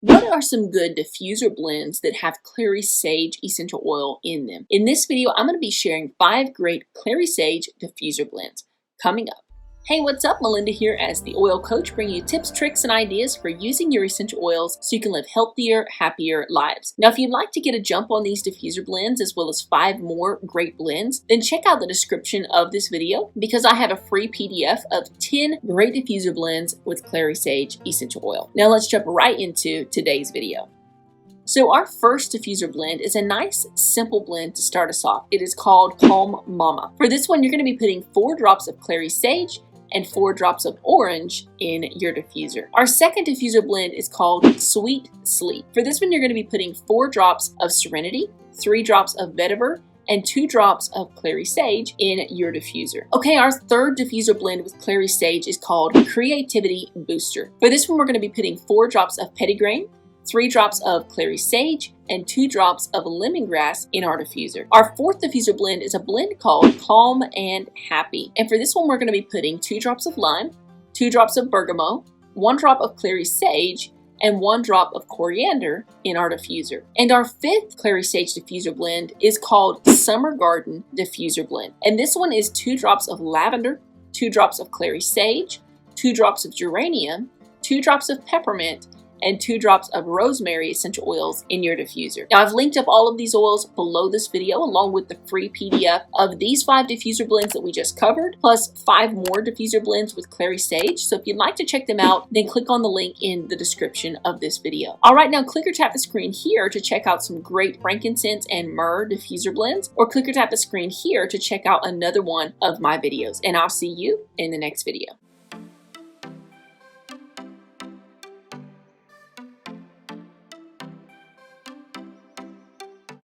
What are some good diffuser blends that have Clary Sage essential oil in them? In this video, I'm going to be sharing 5 great Clary Sage diffuser blends coming up. Hey, what's up? Melinda here as the oil coach, bringing you tips, tricks, and ideas for using your essential oils so you can live healthier, happier lives. Now, if you'd like to get a jump on these diffuser blends as well as 5 more great blends, then check out the description of this video because I have a free PDF of 10 great diffuser blends with Clary Sage essential oil. Now, let's jump right into today's video. So our first diffuser blend is a nice, simple blend to start us off. It is called Calm Mama. For this one, you're going to be putting 4 drops of Clary Sage and 4 drops of orange in your diffuser. Our second diffuser blend is called Sweet Sleep. For this one, you're going to be putting 4 drops of Serenity, 3 drops of Vetiver, and 2 drops of Clary Sage in your diffuser. Okay, our third diffuser blend with Clary Sage is called Creativity Booster. For this one, we're going to be putting 4 drops of Petitgrain, 3 drops of Clary Sage, and 2 drops of lemongrass in our diffuser. Our fourth diffuser blend is a blend called Calm and Happy. And for this one, we're going to be putting 2 drops of lime, 2 drops of bergamot, 1 drop of Clary Sage, and 1 drop of coriander in our diffuser. And our fifth Clary Sage diffuser blend is called Summer Garden Diffuser Blend. And this one is 2 drops of lavender, 2 drops of Clary Sage, 2 drops of geranium, 2 drops of peppermint, and 2 drops of rosemary essential oils in your diffuser. Now, I've linked up all of these oils below this video along with the free PDF of these 5 diffuser blends that we just covered, plus 5 more diffuser blends with Clary Sage. So if you'd like to check them out, then click on the link in the description of this video. All right, now click or tap the screen here to check out some great frankincense and myrrh diffuser blends, or click or tap the screen here to check out another one of my videos. And I'll see you in the next video.